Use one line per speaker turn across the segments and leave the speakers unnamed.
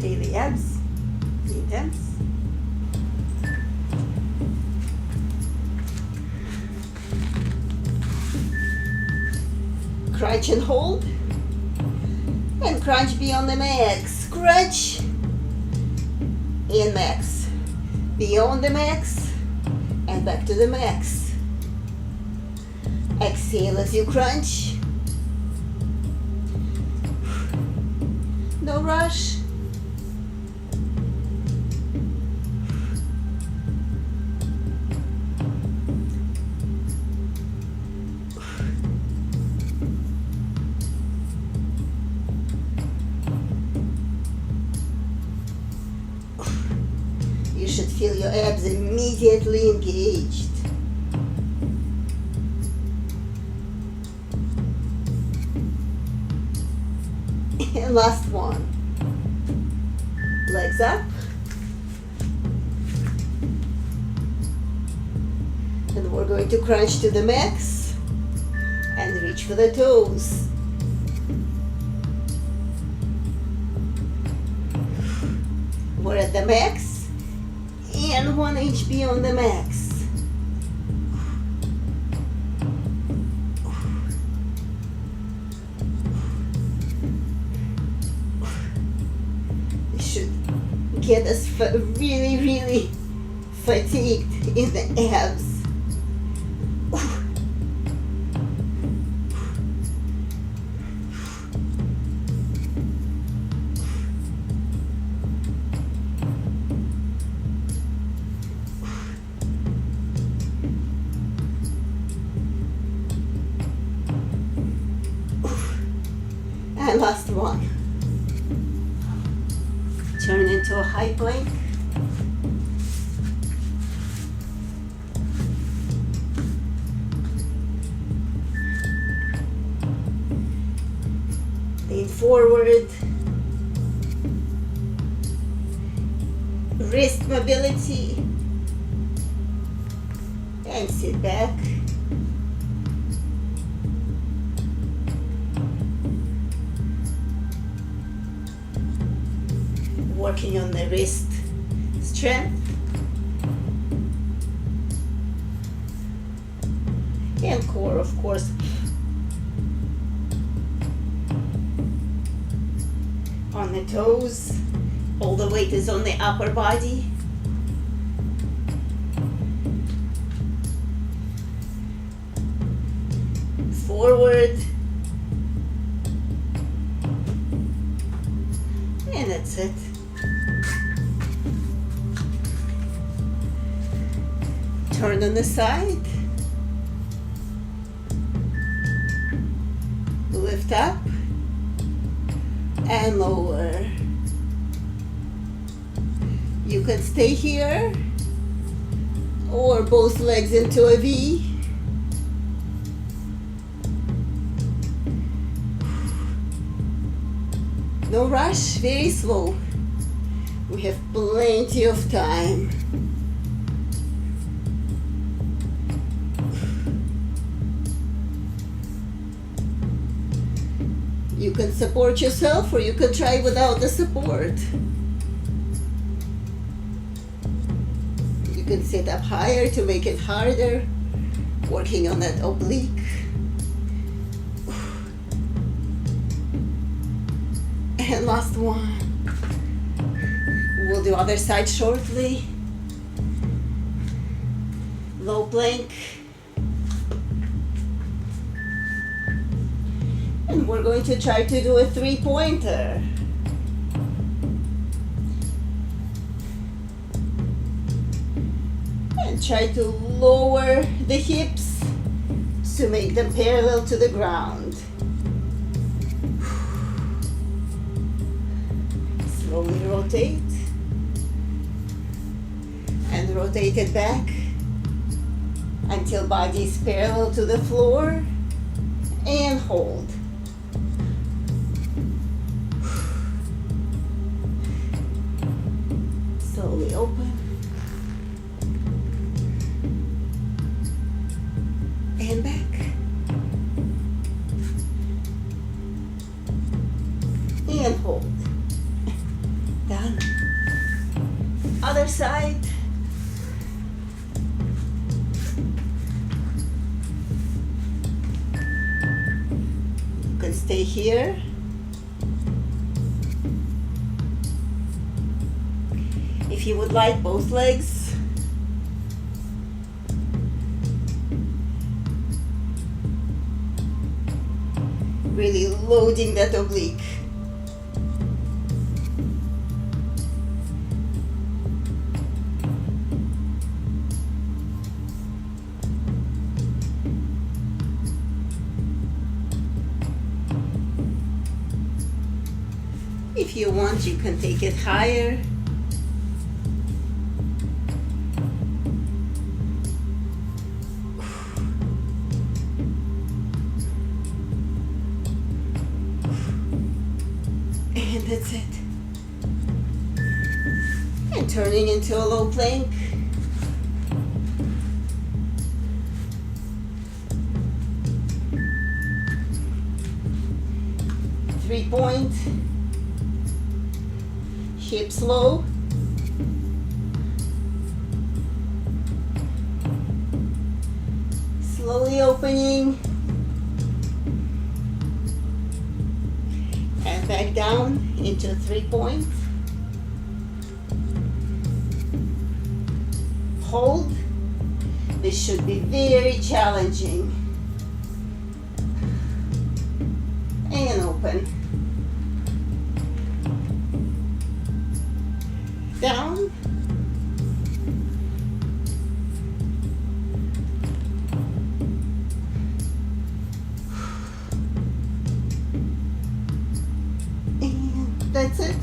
Daily abs, intense. Crunch and hold. And crunch beyond the max. Crunch and max. Beyond the max and back to the max. Exhale as you crunch. No rush. You should feel your abs immediately engaged. And last one. Legs up. And we're going to crunch to the max and reach for the toes. We're at the max and 1 inch beyond the max. Get us really fatigued in the abs. And last one. Turn into a high plank. Lean forward. Wrist mobility. And sit back. Working on the wrist strength and core, of course. On the toes, all the weight is on the upper body. Forward. And that's it. Turn on the side. Lift up and lower. You can stay here or both legs into a V. No rush, very slow. We have plenty of time. You can support yourself or you can try without the support. You can sit up higher to make it harder, working on that oblique. And last one. We'll do other side shortly. Low plank. And we're going to try to do a 3-pointer. And try to lower the hips to make them parallel to the ground. Slowly rotate. And rotate it back until body is parallel to the floor. And hold. Slowly open and back and hold. Other side. You can stay here. If you would like both legs, really loading that oblique. If you want, you can take it higher. And that's it. And turning into a low plank. Three-point. Hips low. Slowly opening. And back down into 3-point. Hold. This should be very challenging. And open. Down. And that's it.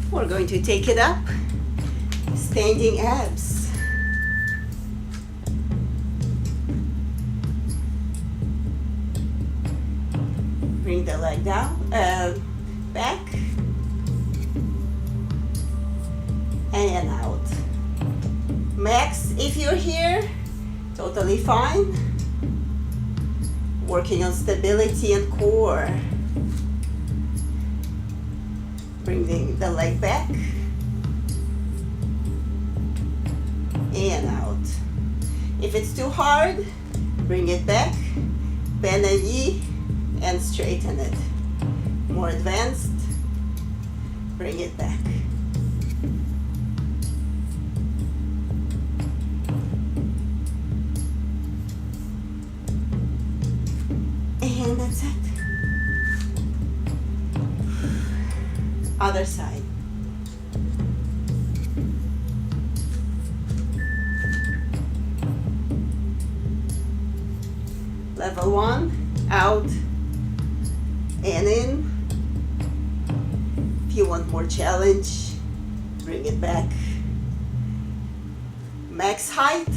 We're going to take it up. Standing abs. Bring the leg down, back, and out. Max, if you're here, totally fine. Working on stability and core. Bringing the leg back, and out. If it's too hard, bring it back, bend a knee, and straighten it. More advanced, bring it back. And that's it. Other side. Level 1, out and in. If you want more challenge, bring it back. Max height.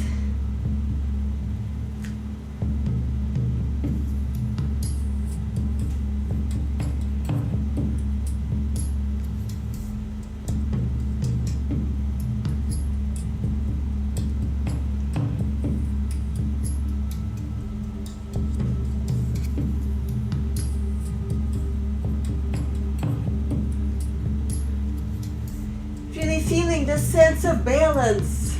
Feeling the sense of balance.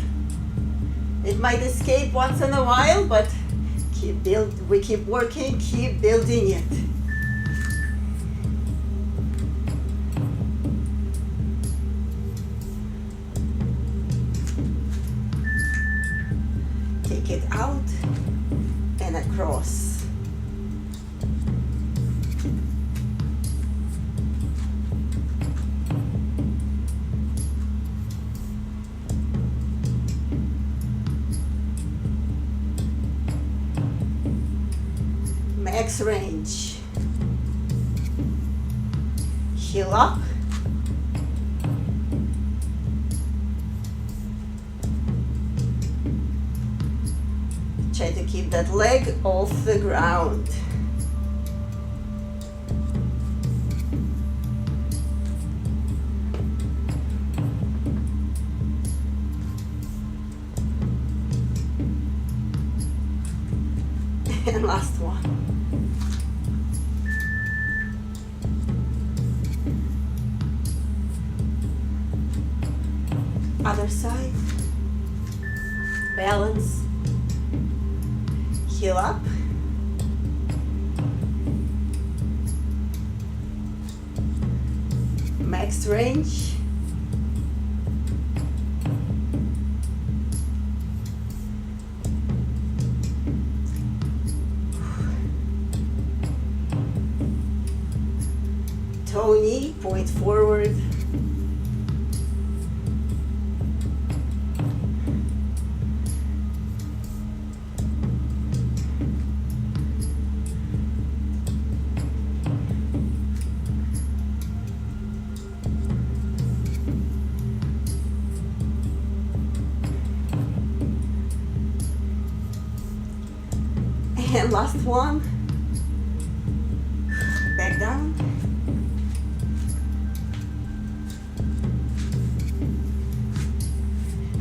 It might escape once in a while, but we keep working, keep building it. Take it out and across. Max range. Heel up. Try to keep that leg off the ground. And last one. Other side. Balance. Heel up. Max range. Toe knee, point forward. And last one. Back down.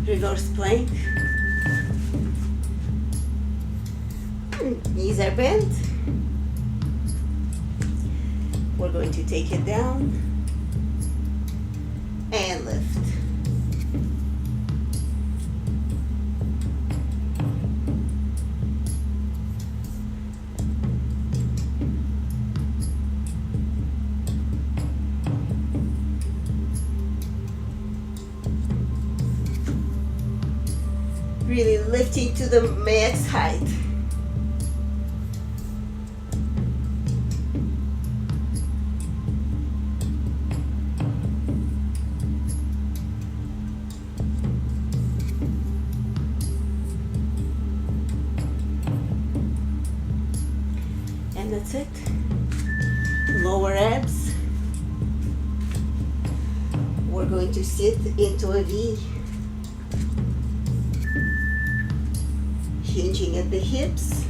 Reverse plank. Knees are bent. We're going to take it down and lift. Really lifting to the max height. And that's it. Lower abs. We're going to sit into a V. Hinging at the hips.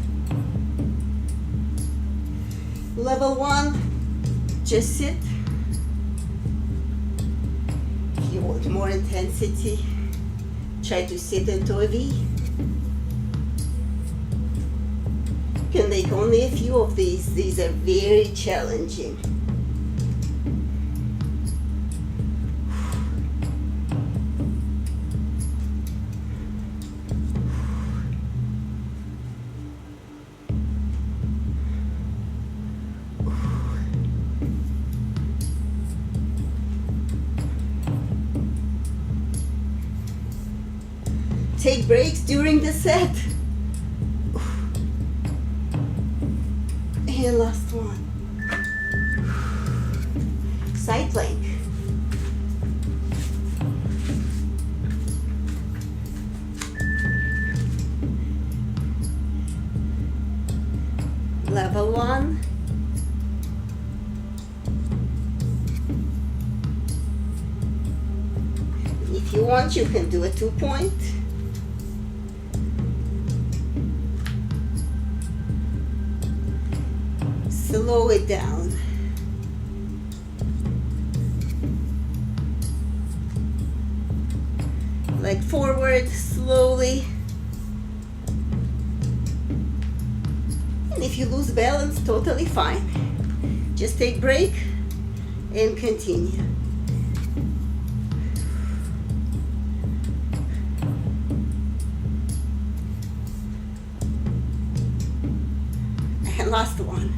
Level 1, just sit. If you want more intensity, try to sit into a V. You can make only a few of these. These are very challenging. Take breaks during the set. And last one. Side plank. Level 1. If you want, you can do a 2-point. Slow it down. Leg forward slowly. And if you lose balance, totally fine. Just take a break and continue. And last one.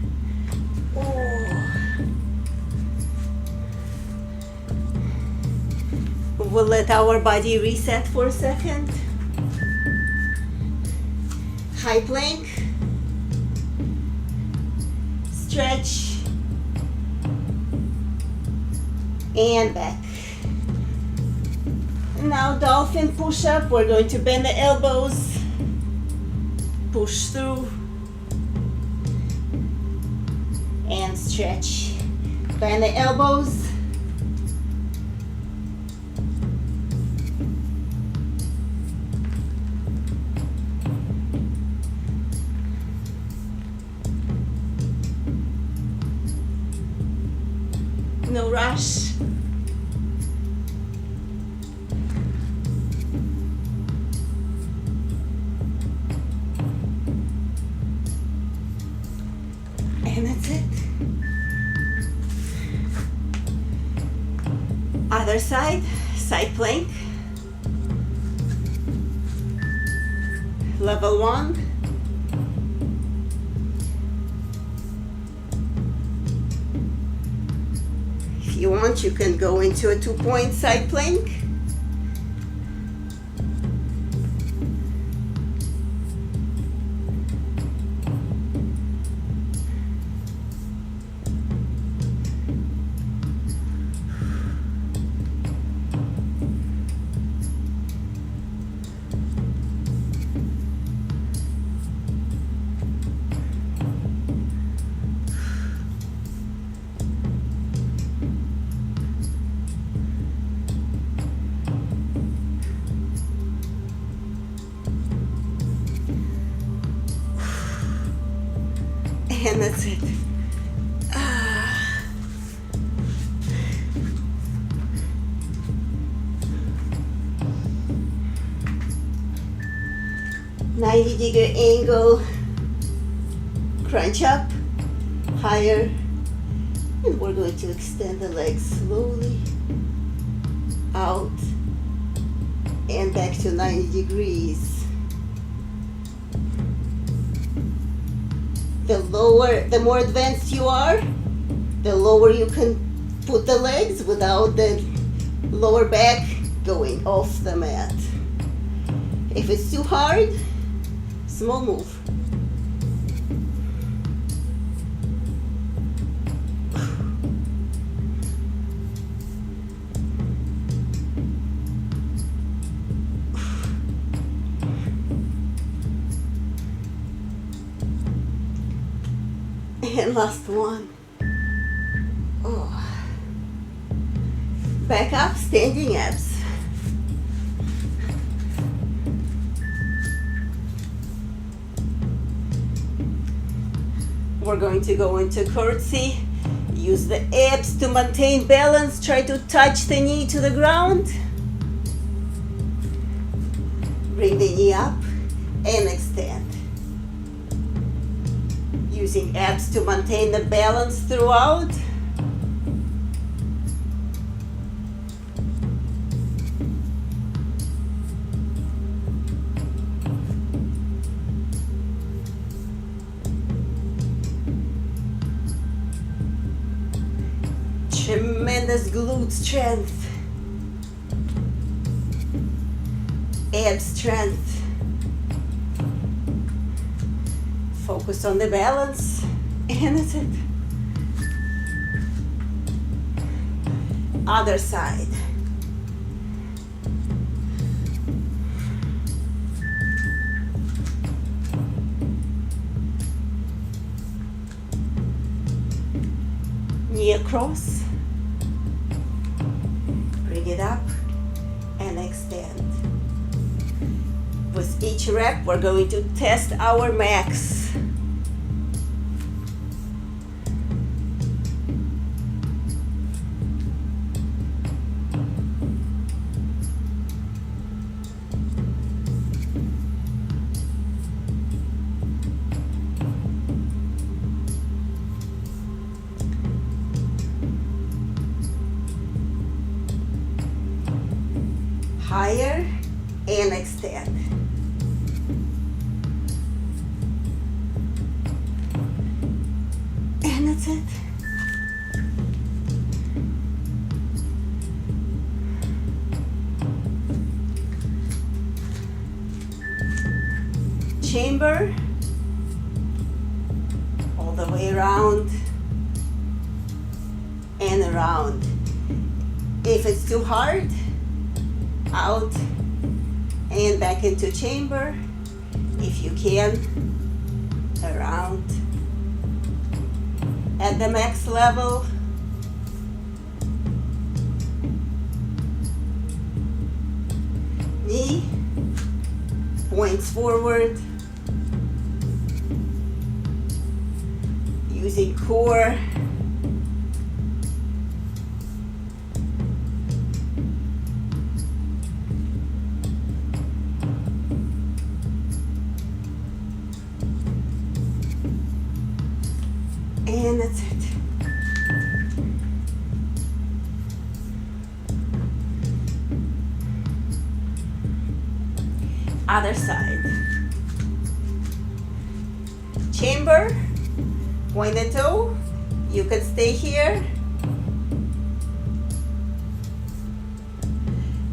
We'll let our body reset for a second. High plank. Stretch. And back. Now dolphin push-up. We're going to bend the elbows. Push through. And stretch. Bend the elbows. No rush. And that's it. Other side, side plank. level 1. If you want, you can go into a 2-point side plank. And that's it. Ah. 90-degree angle, crunch up, higher, and we're going to extend the legs slowly out and back to 90 degrees. The more advanced you are, the lower you can put the legs without the lower back going off the mat. If it's too hard, small move. And last one. Oh. Back up, standing abs. We're going to go into curtsy. Use the abs to maintain balance. Try to touch the knee to the ground. Bring the knee up and extend. Using abs to maintain the balance throughout. Tremendous glute strength, ab strength. Focus on the balance, and that's it. Other side. Knee across. Bring it up and extend. With each rep, we're going to test our max. Higher and extend. And that's it. Chamber all the way around and around. If it's too hard, out and back into chamber. If you can, around at the max level. Knee points forward, using core. And that's it. Other side. camber, pointed toe. You can stay here.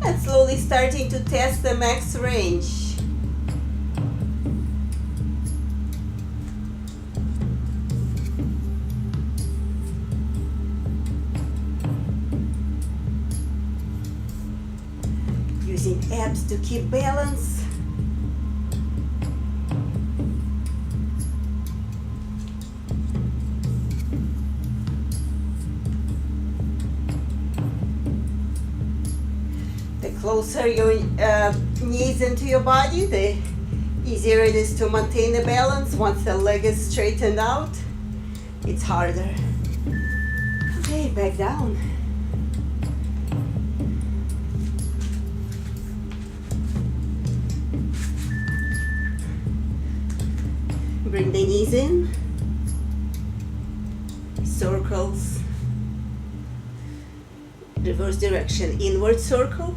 And slowly starting to test the max range. Using abs to keep balance. The closer your knees into your body, the easier it is to maintain the balance. Once the leg is straightened out, it's harder. Okay, back down. Bring the knees in, circles, reverse direction, inward circle,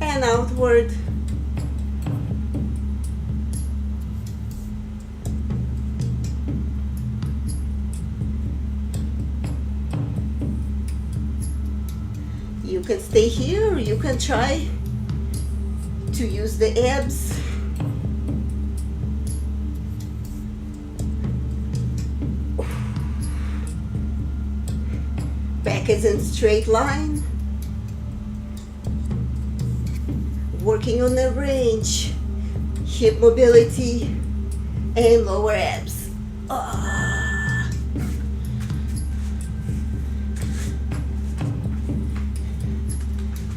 and outward. You can stay here, or you can try to use the abs. Back is in straight line. Working on the range, hip mobility, and lower abs.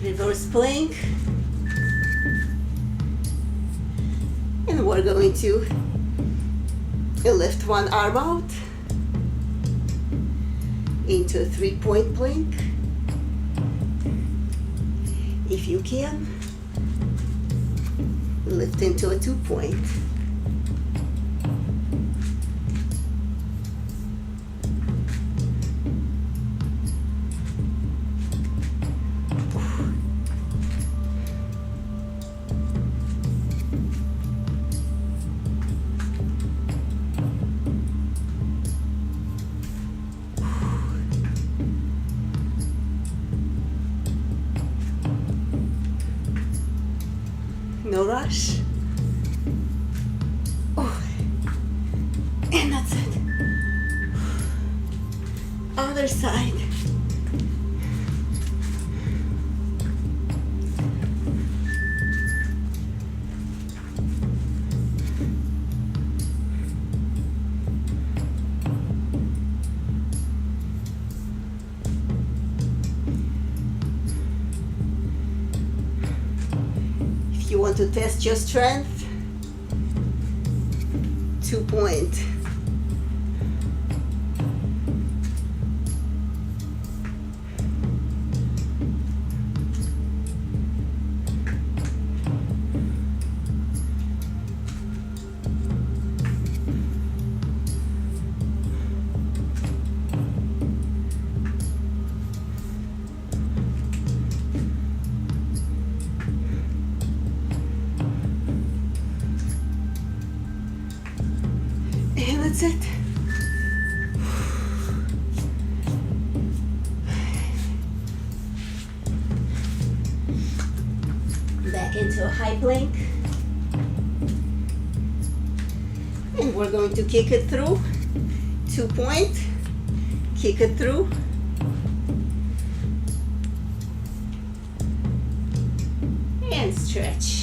Reverse plank. And we're going to lift one arm out into a 3-point plank. If you can, lift into a 2-point. No rush. And that's it. Other side. If you want to test your strength, 2-point. And that's it. Back into a high plank. And we're going to kick it through. 2-point. Kick it through. And stretch.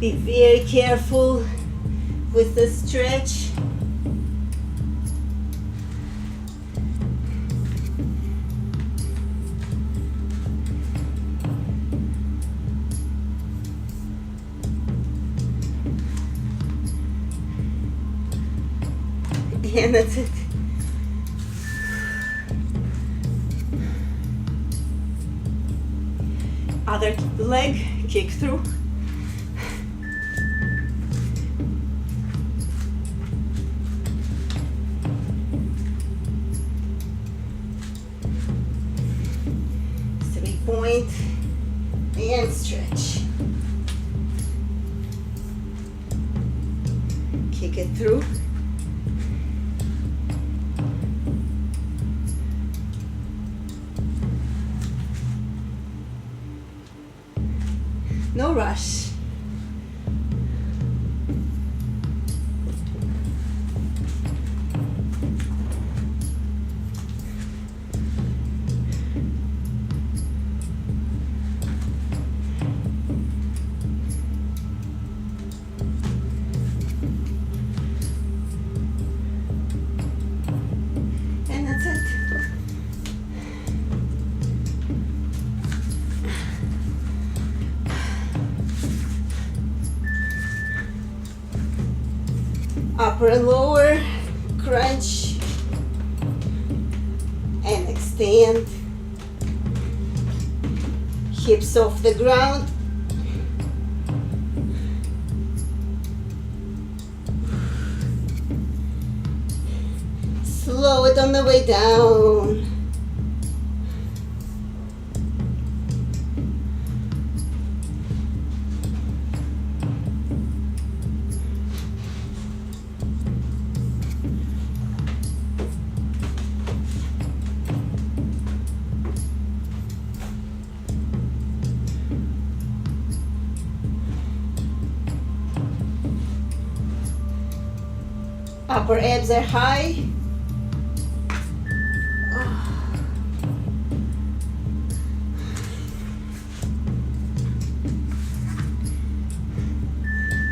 Be very careful with the stretch. And that's it. Other leg, kick through. point and stretch. Kick it through. No rush. And that's it. Upper and lower, crunch and extend. Hips off the ground. Slow it on the way down. Upper abs are high.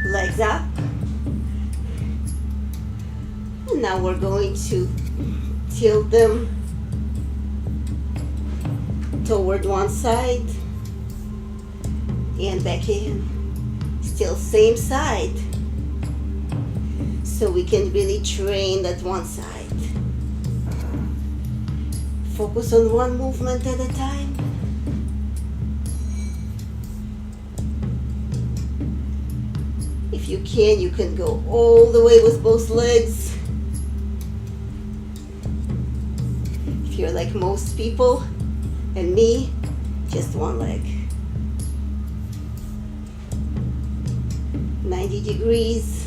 Legs up. And now we're going to tilt them toward one side and back in. Still same side. So we can really train that one side. Focus on one movement at a time. If you can go all the way with both legs. If you're like most people and me, just one leg. 90 degrees.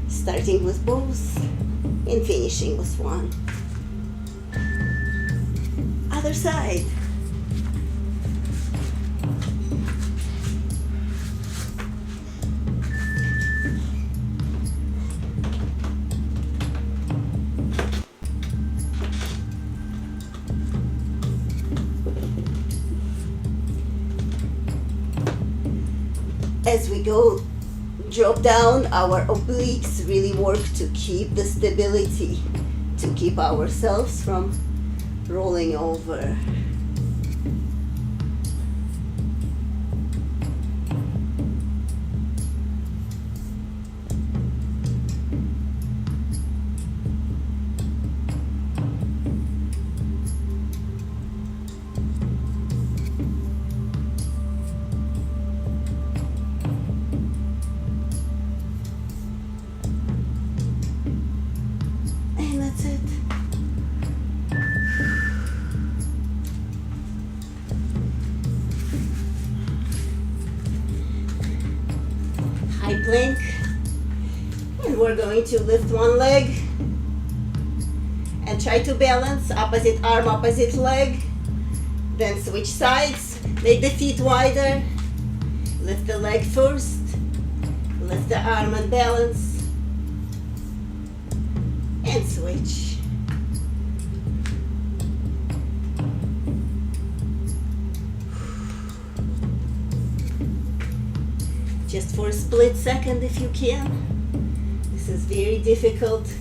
Starting with both and finishing with one. Other side. As we go drop down, our obliques really work to keep the stability, to keep ourselves from rolling over. High plank, and we're going to lift one leg and try to balance opposite arm, opposite leg, then switch sides, make the feet wider, lift the leg first, lift the arm and balance, and switch. Just for a split second if you can. This is very difficult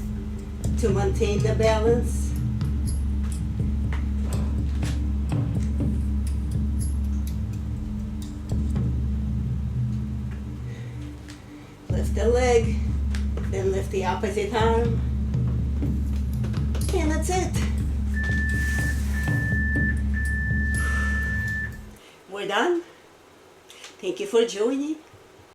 to maintain the balance. Lift the leg, then lift the opposite arm. And that's it. We're done. Thank you for joining.